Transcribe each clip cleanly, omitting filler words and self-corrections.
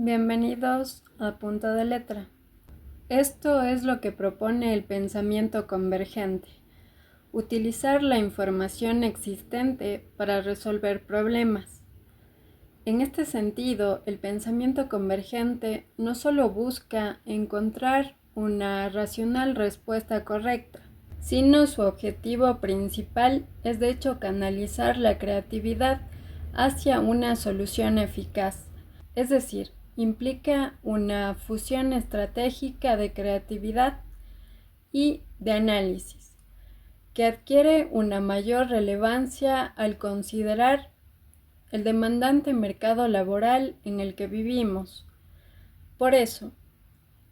Bienvenidos a Punto de Letra. Esto es lo que propone el pensamiento convergente: utilizar la información existente para resolver problemas. En este sentido, el pensamiento convergente no solo busca encontrar una racional respuesta correcta, sino su objetivo principal es de hecho canalizar la creatividad hacia una solución eficaz, es decir, implica una fusión estratégica de creatividad y de análisis, que adquiere una mayor relevancia al considerar el demandante mercado laboral en el que vivimos. Por eso,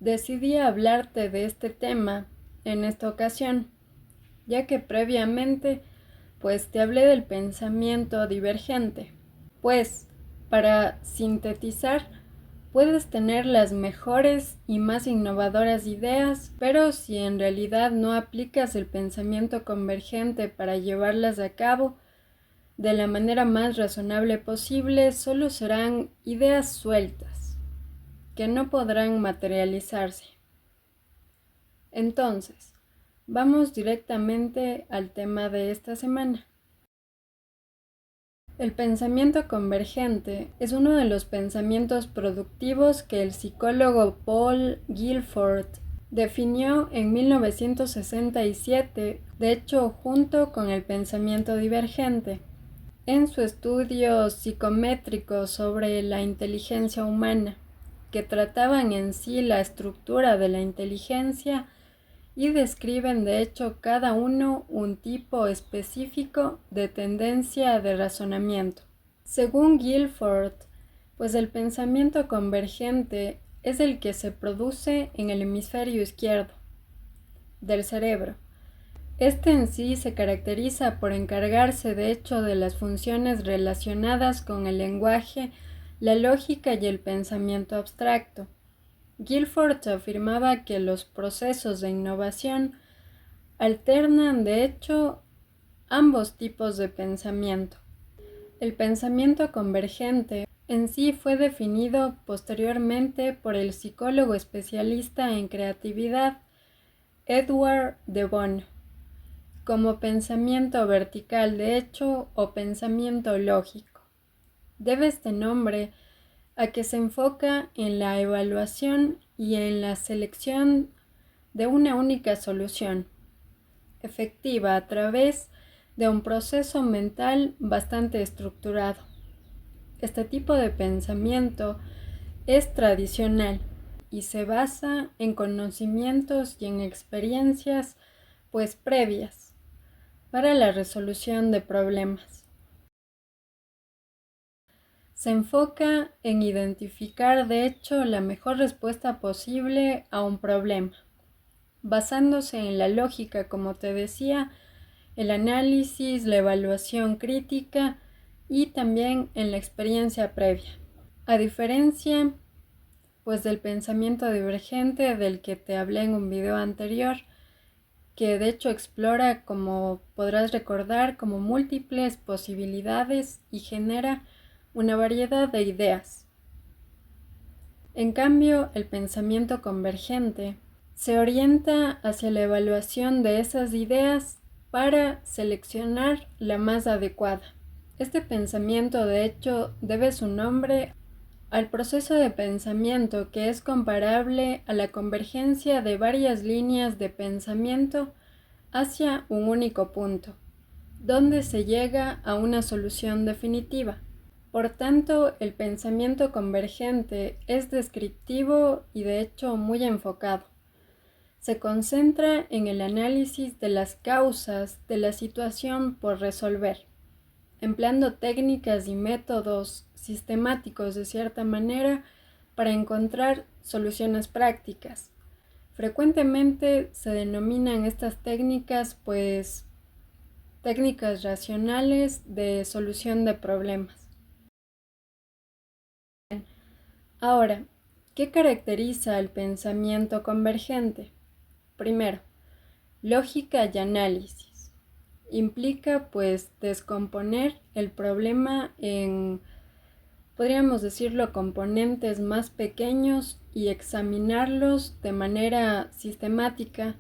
decidí hablarte de este tema en esta ocasión, ya que previamente te hablé del pensamiento divergente. Pues, para sintetizar, puedes tener las mejores y más innovadoras ideas, pero si en realidad no aplicas el pensamiento convergente para llevarlas a cabo de la manera más razonable posible, solo serán ideas sueltas, que no podrán materializarse. Entonces, vamos directamente al tema de esta semana. El pensamiento convergente es uno de los pensamientos productivos que el psicólogo Paul Guilford definió en 1967, de hecho junto con el pensamiento divergente. En su estudio psicométrico sobre la inteligencia humana, que trataban en sí la estructura de la inteligencia y describen de hecho cada uno un tipo específico de tendencia de razonamiento. Según Guilford, el pensamiento convergente es el que se produce en el hemisferio izquierdo del cerebro. Este en sí se caracteriza por encargarse de hecho de las funciones relacionadas con el lenguaje, la lógica y el pensamiento abstracto. Guilford afirmaba que los procesos de innovación alternan de hecho ambos tipos de pensamiento. El pensamiento convergente en sí fue definido posteriormente por el psicólogo especialista en creatividad Edward de Bono como pensamiento vertical de hecho o pensamiento lógico. Debe este nombre a que se enfoca en la evaluación y en la selección de una única solución, efectiva a través de un proceso mental bastante estructurado. Este tipo de pensamiento es tradicional y se basa en conocimientos y en experiencias previas para la resolución de problemas. Se enfoca en identificar de hecho la mejor respuesta posible a un problema, basándose en la lógica, como te decía, el análisis, la evaluación crítica y también en la experiencia previa. A diferencia, del pensamiento divergente del que te hablé en un video anterior, que de hecho explora, como podrás recordar, como múltiples posibilidades y genera una variedad de ideas. En cambio, el pensamiento convergente se orienta hacia la evaluación de esas ideas para seleccionar la más adecuada. Este pensamiento, de hecho, debe su nombre al proceso de pensamiento que es comparable a la convergencia de varias líneas de pensamiento hacia un único punto, donde se llega a una solución definitiva. Por tanto, el pensamiento convergente es descriptivo y de hecho muy enfocado. Se concentra en el análisis de las causas de la situación por resolver, empleando técnicas y métodos sistemáticos de cierta manera para encontrar soluciones prácticas. Frecuentemente se denominan estas técnicas técnicas racionales de solución de problemas. Ahora, ¿qué caracteriza al pensamiento convergente? Primero, lógica y análisis. Implica descomponer el problema en podríamos decirlo, componentes más pequeños y examinarlos de manera sistemática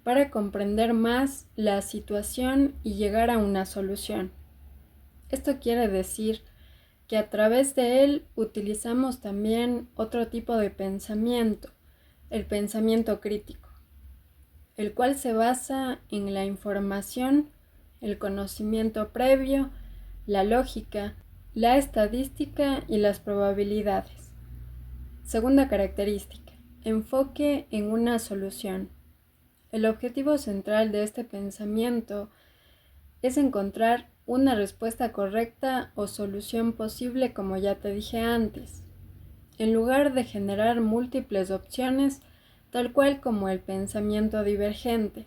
para comprender más la situación y llegar a una solución. Esto quiere decir que a través de él utilizamos también otro tipo de pensamiento, el pensamiento crítico, el cual se basa en la información, el conocimiento previo, la lógica, la estadística y las probabilidades. Segunda característica, enfoque en una solución. El objetivo central de este pensamiento es encontrar una respuesta correcta o solución posible, como ya te dije antes, en lugar de generar múltiples opciones, tal cual como el pensamiento divergente.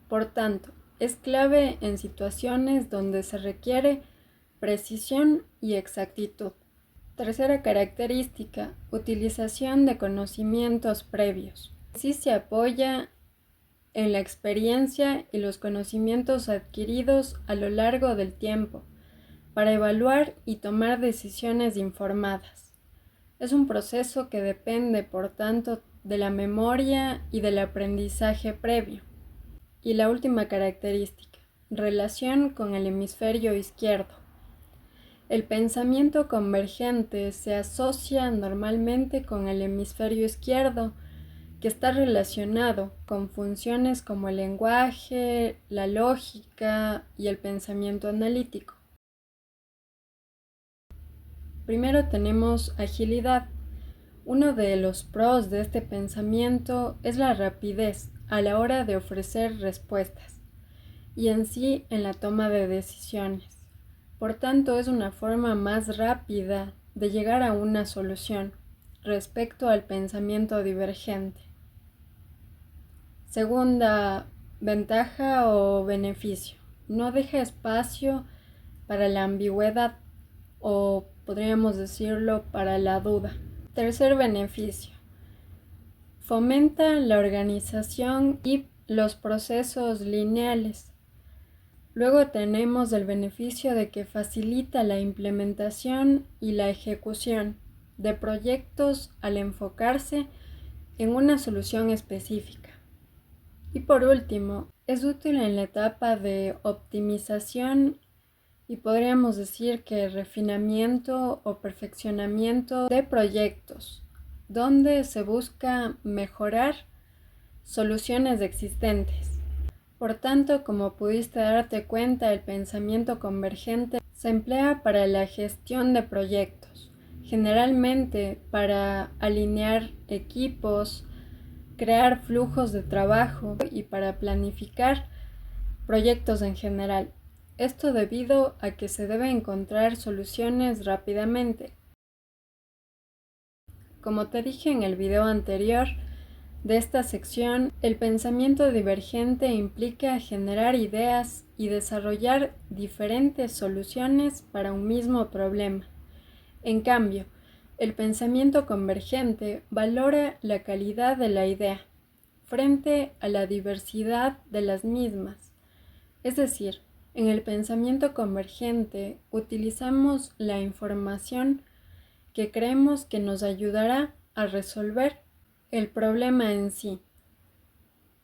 Por tanto, es clave en situaciones donde se requiere precisión y exactitud. Tercera característica, utilización de conocimientos previos. Sí se apoya en la experiencia y los conocimientos adquiridos a lo largo del tiempo para evaluar y tomar decisiones informadas. Es un proceso que depende, por tanto, de la memoria y del aprendizaje previo. Y la última característica, relación con el hemisferio izquierdo. El pensamiento convergente se asocia normalmente con el hemisferio izquierdo, que está relacionado con funciones como el lenguaje, la lógica y el pensamiento analítico. Primero tenemos agilidad. Uno de los pros de este pensamiento es la rapidez a la hora de ofrecer respuestas y en sí en la toma de decisiones. Por tanto, es una forma más rápida de llegar a una solución respecto al pensamiento divergente. Segunda ventaja o beneficio. No deja espacio para la ambigüedad o podríamos decirlo para la duda. Tercer beneficio. Fomenta la organización y los procesos lineales. Luego tenemos el beneficio de que facilita la implementación y la ejecución de proyectos al enfocarse en una solución específica. Y por último, es útil en la etapa de optimización y podríamos decir que refinamiento o perfeccionamiento de proyectos, donde se busca mejorar soluciones existentes. Por tanto, como pudiste darte cuenta, el pensamiento convergente se emplea para la gestión de proyectos, generalmente para alinear equipos, crear flujos de trabajo y para planificar proyectos en general. Esto debido a que se debe encontrar soluciones rápidamente. Como te dije en el video anterior de esta sección, el pensamiento divergente implica generar ideas y desarrollar diferentes soluciones para un mismo problema. En cambio, el pensamiento convergente valora la calidad de la idea frente a la diversidad de las mismas. Es decir, en el pensamiento convergente utilizamos la información que creemos que nos ayudará a resolver el problema en sí,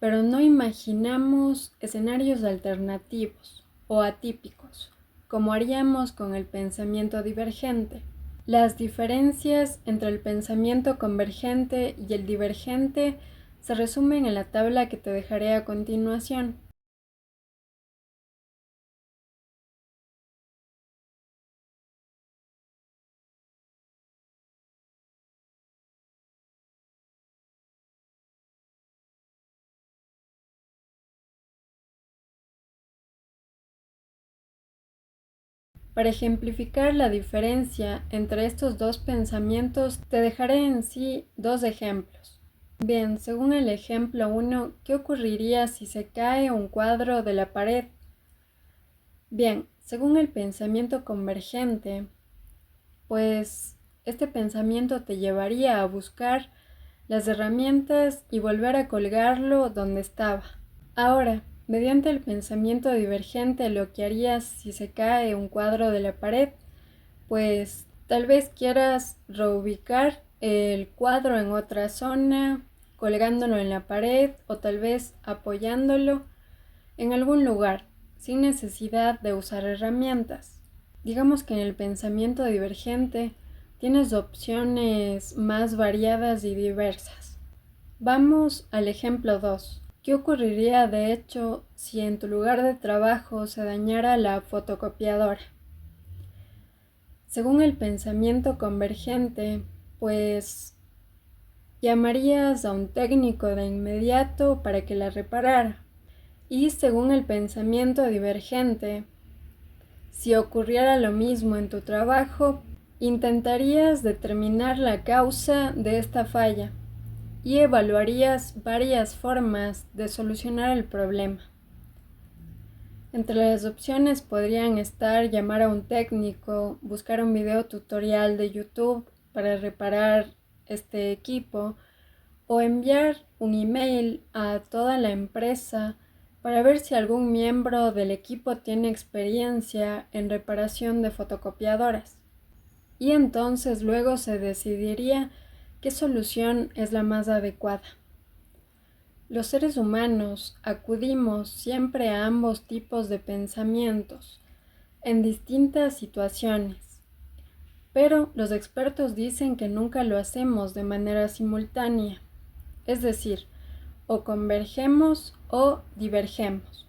pero no imaginamos escenarios alternativos o atípicos, como haríamos con el pensamiento divergente. Las diferencias entre el pensamiento convergente y el divergente se resumen en la tabla que te dejaré a continuación. Para ejemplificar la diferencia entre estos dos pensamientos, te dejaré en sí dos ejemplos. Bien, según el ejemplo 1, ¿qué ocurriría si se cae un cuadro de la pared? Bien, según el pensamiento convergente, pues este pensamiento te llevaría a buscar las herramientas y volver a colgarlo donde estaba. Ahora, mediante el pensamiento divergente, lo que harías si se cae un cuadro de la pared, pues Tal vez quieras reubicar el cuadro en otra zona, colgándolo en la pared o tal vez apoyándolo en algún lugar, sin necesidad de usar herramientas. Digamos que en el pensamiento divergente tienes opciones más variadas y diversas. Vamos al ejemplo 2. ¿Qué ocurriría de hecho si en tu lugar de trabajo se dañara la fotocopiadora? Según el pensamiento convergente, pues llamarías a un técnico de inmediato para que la reparara. Y según el pensamiento divergente, si ocurriera lo mismo en tu trabajo, intentarías determinar la causa de esta falla y evaluarías varias formas de solucionar el problema. Entre las opciones podrían estar llamar a un técnico, buscar un video tutorial de YouTube para reparar este equipo o enviar un email a toda la empresa para ver si algún miembro del equipo tiene experiencia en reparación de fotocopiadoras. Y entonces luego se decidiría qué solución es la más adecuada. Los seres humanos acudimos siempre a ambos tipos de pensamientos en distintas situaciones, pero los expertos dicen que nunca lo hacemos de manera simultánea, es decir, o convergemos o divergemos.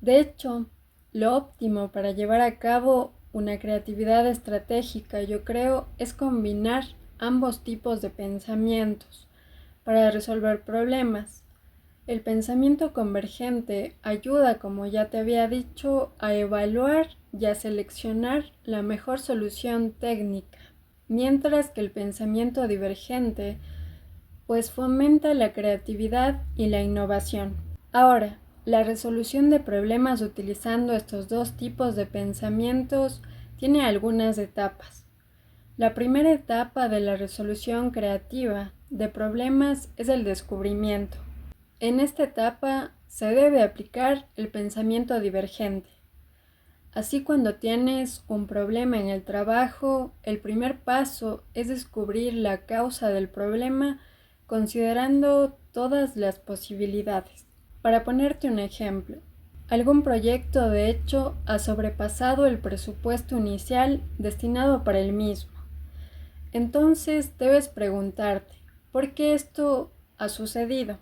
De hecho, lo óptimo para llevar a cabo una creatividad estratégica, yo creo, es combinar ambos tipos de pensamientos para resolver problemas. El pensamiento convergente ayuda, como ya te había dicho, a evaluar y a seleccionar la mejor solución técnica, mientras que el pensamiento divergente pues fomenta la creatividad y la innovación. Ahora, la resolución de problemas utilizando estos dos tipos de pensamientos tiene algunas etapas. La primera etapa de la resolución creativa de problemas es el descubrimiento. En esta etapa se debe aplicar el pensamiento divergente. Así, cuando tienes un problema en el trabajo, el primer paso es descubrir la causa del problema considerando todas las posibilidades. Para ponerte un ejemplo, algún proyecto de hecho ha sobrepasado el presupuesto inicial destinado para el mismo. Entonces debes preguntarte, ¿por qué esto ha sucedido?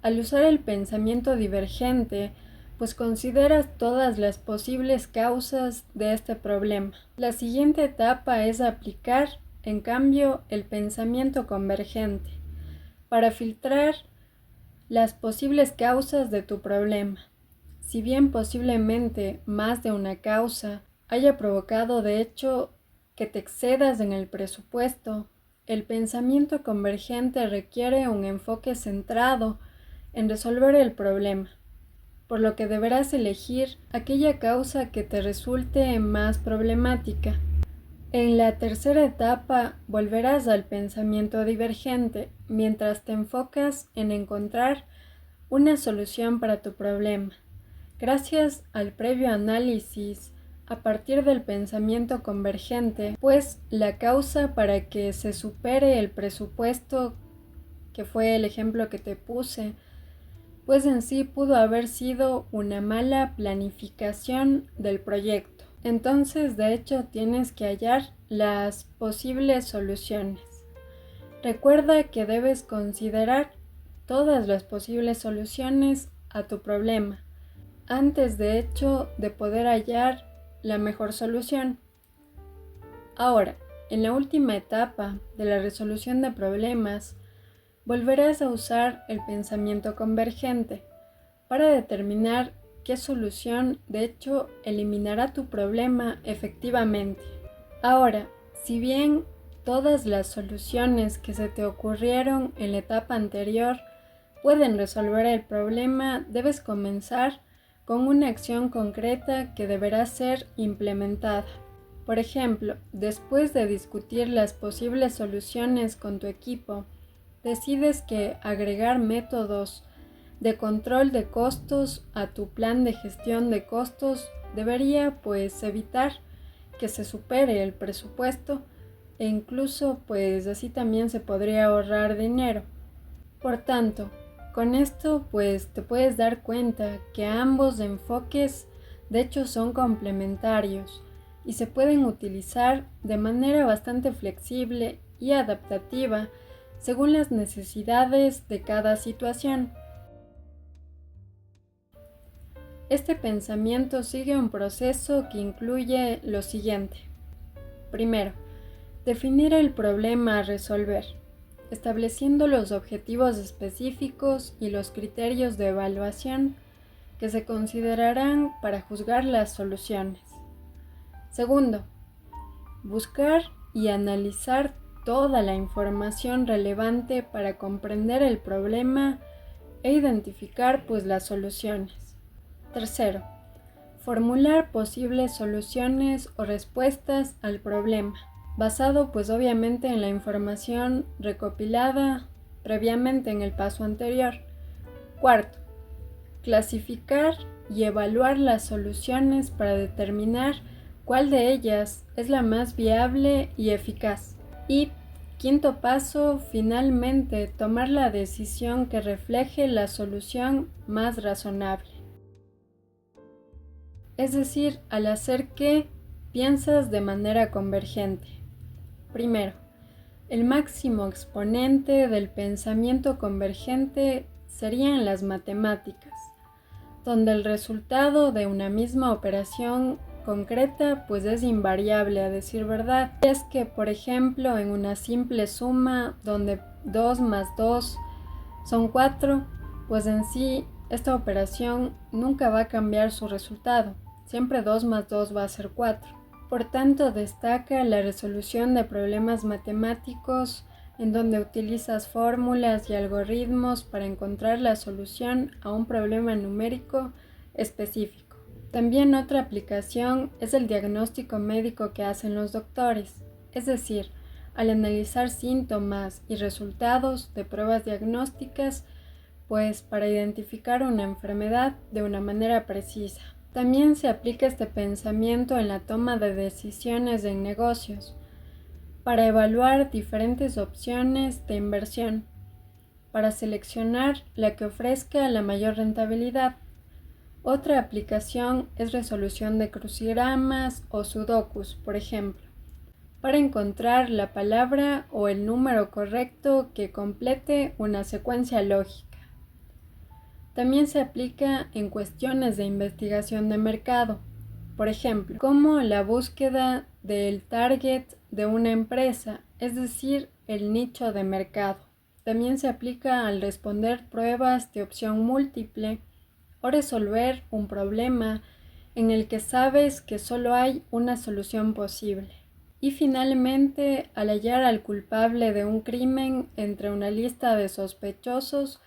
Al usar el pensamiento divergente, pues consideras todas las posibles causas de este problema. La siguiente etapa es aplicar, en cambio, el pensamiento convergente para filtrar las posibles causas de tu problema. Si bien posiblemente más de una causa haya provocado de hecho que te excedas en el presupuesto, el pensamiento convergente requiere un enfoque centrado en resolver el problema, por lo que deberás elegir aquella causa que te resulte más problemática. En la tercera etapa volverás al pensamiento divergente mientras te enfocas en encontrar una solución para tu problema. Gracias al previo análisis a partir del pensamiento convergente, pues la causa para que se supere el presupuesto, que fue el ejemplo que te puse, pues en sí pudo haber sido una mala planificación del proyecto. Entonces, de hecho, tienes que hallar las posibles soluciones. Recuerda que debes considerar todas las posibles soluciones a tu problema antes, de hecho, de poder hallar la mejor solución. Ahora, en la última etapa de la resolución de problemas, volverás a usar el pensamiento convergente para determinar qué solución de hecho eliminará tu problema efectivamente. Ahora, si bien todas las soluciones que se te ocurrieron en la etapa anterior pueden resolver el problema, debes comenzar con una acción concreta que deberá ser implementada. Por ejemplo, después de discutir las posibles soluciones con tu equipo, decides que agregar métodos de control de costos a tu plan de gestión de costos debería pues evitar que se supere el presupuesto e incluso pues así también se podría ahorrar dinero. Por tanto, con esto pues te puedes dar cuenta que ambos enfoques de hecho son complementarios y se pueden utilizar de manera bastante flexible y adaptativa según las necesidades de cada situación. Este pensamiento sigue un proceso que incluye lo siguiente. Primero, definir el problema a resolver, estableciendo los objetivos específicos y los criterios de evaluación que se considerarán para juzgar las soluciones. Segundo, buscar y analizar toda la información relevante para comprender el problema e identificar pues las soluciones. Tercero, formular posibles soluciones o respuestas al problema, basado pues obviamente en la información recopilada previamente en el paso anterior. Cuarto, clasificar y evaluar las soluciones para determinar cuál de ellas es la más viable y eficaz. Y quinto paso, finalmente, tomar la decisión que refleje la solución más razonable. Es decir, al hacer que piensas de manera convergente. Primero, el máximo exponente del pensamiento convergente serían las matemáticas, donde el resultado de una misma operación concreta pues es invariable a decir verdad. Y es que, por ejemplo, en una simple suma donde 2 más 2 son 4, pues en sí esta operación nunca va a cambiar su resultado. Siempre 2 más 2 va a ser 4. Por tanto, destaca la resolución de problemas matemáticos en donde utilizas fórmulas y algoritmos para encontrar la solución a un problema numérico específico. También otra aplicación es el diagnóstico médico que hacen los doctores, es decir, al analizar síntomas y resultados de pruebas diagnósticas, pues para identificar una enfermedad de una manera precisa. También se aplica este pensamiento en la toma de decisiones en negocios, para evaluar diferentes opciones de inversión, para seleccionar la que ofrezca la mayor rentabilidad. Otra aplicación es resolución de crucigramas o sudokus, por ejemplo, para encontrar la palabra o el número correcto que complete una secuencia lógica. También se aplica en cuestiones de investigación de mercado, por ejemplo, como la búsqueda del target de una empresa, es decir, el nicho de mercado. También se aplica al responder pruebas de opción múltiple o resolver un problema en el que sabes que solo hay una solución posible. Y finalmente, al hallar al culpable de un crimen entre una lista de sospechosos,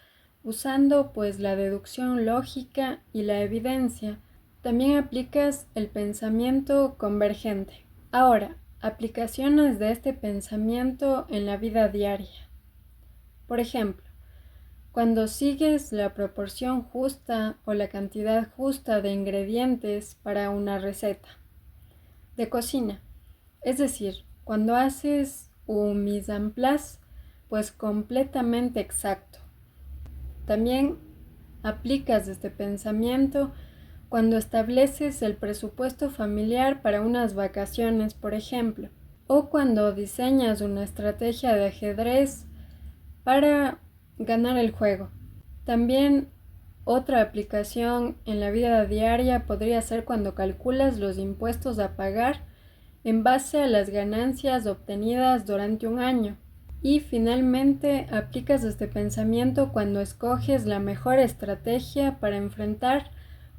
usando pues la deducción lógica y la evidencia, también aplicas el pensamiento convergente. Ahora, aplicaciones de este pensamiento en la vida diaria. Por ejemplo, cuando sigues la proporción justa o la cantidad justa de ingredientes para una receta de cocina, es decir, cuando haces un mise en place, pues completamente exacto. También aplicas este pensamiento cuando estableces el presupuesto familiar para unas vacaciones, por ejemplo, o cuando diseñas una estrategia de ajedrez para ganar el juego. También otra aplicación en la vida diaria podría ser cuando calculas los impuestos a pagar en base a las ganancias obtenidas durante un año. Y finalmente aplicas este pensamiento cuando escoges la mejor estrategia para enfrentar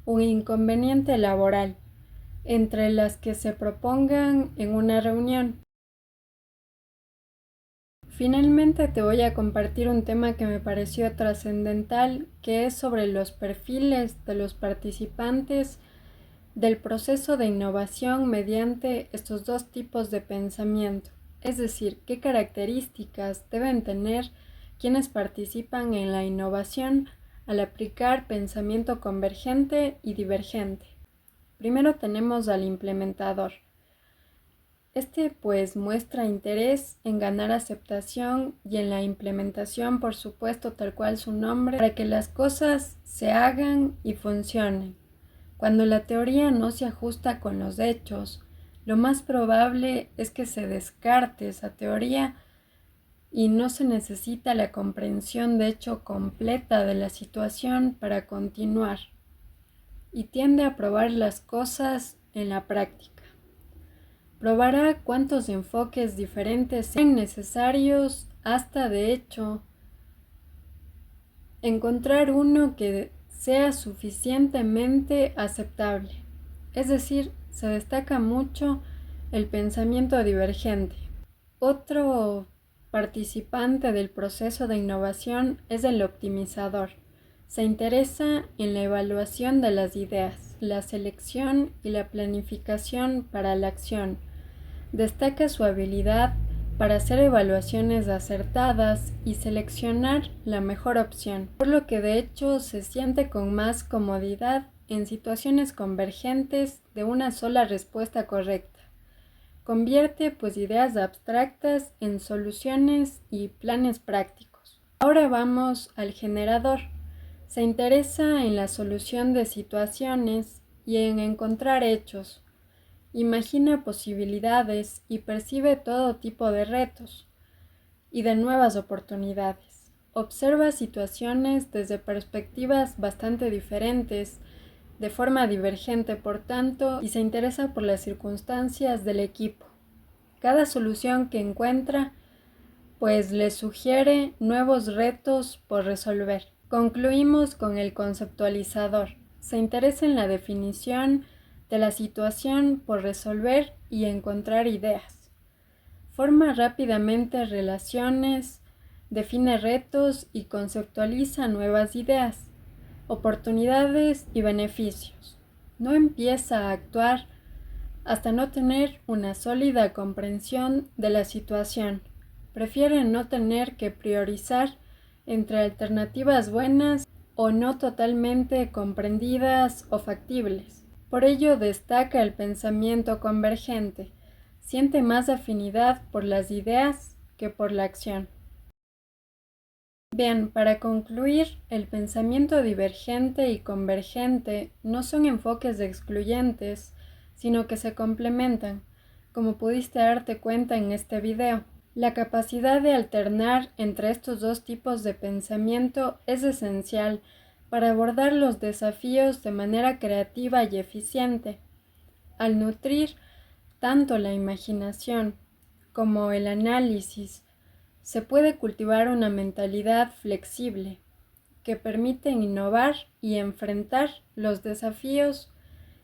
un inconveniente laboral, entre las que se propongan en una reunión. Finalmente te voy a compartir un tema que me pareció trascendental, que es sobre los perfiles de los participantes del proceso de innovación mediante estos dos tipos de pensamiento. Es decir, qué características deben tener quienes participan en la innovación al aplicar pensamiento convergente y divergente. Primero tenemos al implementador. Este pues muestra interés en ganar aceptación y en la implementación, por supuesto, tal cual su nombre, para que las cosas se hagan y funcionen. Cuando la teoría no se ajusta con los hechos, lo más probable es que se descarte esa teoría y no se necesita la comprensión de hecho completa de la situación para continuar, y tiende a probar las cosas en la práctica. Probará cuántos enfoques diferentes sean necesarios hasta, de hecho, encontrar uno que sea suficientemente aceptable. Es decir, se destaca mucho el pensamiento divergente. Otro participante del proceso de innovación es el optimizador. Se interesa en la evaluación de las ideas, la selección y la planificación para la acción. Destaca su habilidad para hacer evaluaciones acertadas y seleccionar la mejor opción, por lo que de hecho se siente con más comodidad en situaciones convergentes de una sola respuesta correcta. Convierte pues ideas abstractas en soluciones y planes prácticos. Ahora vamos al generador. Se interesa en la solución de situaciones y en encontrar hechos. Imagina posibilidades y percibe todo tipo de retos y de nuevas oportunidades. Observa situaciones desde perspectivas bastante diferentes, de forma divergente por tanto, y se interesa por las circunstancias del equipo. Cada solución que encuentra, pues le sugiere nuevos retos por resolver. Concluimos con el conceptualizador. Se interesa en la definición de la situación por resolver y encontrar ideas. Forma rápidamente relaciones, define retos y conceptualiza nuevas ideas, oportunidades y beneficios. No empieza a actuar hasta no tener una sólida comprensión de la situación. Prefiere no tener que priorizar entre alternativas buenas o no totalmente comprendidas o factibles. Por ello destaca el pensamiento convergente. Siente más afinidad por las ideas que por la acción. Bien, para concluir, el pensamiento divergente y convergente no son enfoques excluyentes, sino que se complementan, como pudiste darte cuenta en este video. La capacidad de alternar entre estos dos tipos de pensamiento es esencial para abordar los desafíos de manera creativa y eficiente. Al nutrir tanto la imaginación como el análisis, se puede cultivar una mentalidad flexible que permite innovar y enfrentar los desafíos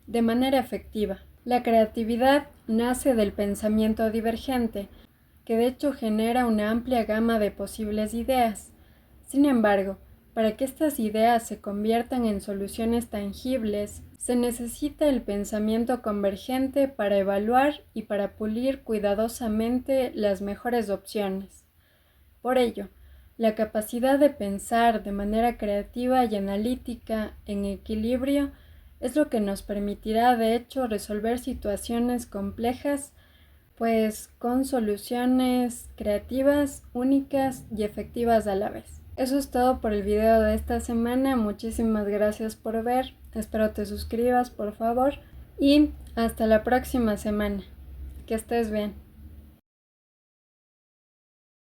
de manera efectiva. La creatividad nace del pensamiento divergente, que de hecho genera una amplia gama de posibles ideas. Sin embargo, para que estas ideas se conviertan en soluciones tangibles, se necesita el pensamiento convergente para evaluar y para pulir cuidadosamente las mejores opciones. Por ello, la capacidad de pensar de manera creativa y analítica en equilibrio es lo que nos permitirá de hecho resolver situaciones complejas, pues con soluciones creativas, únicas y efectivas a la vez. Eso es todo por el video de esta semana. Muchísimas gracias por ver. Espero te suscribas, por favor. Y hasta la próxima semana. Que estés bien.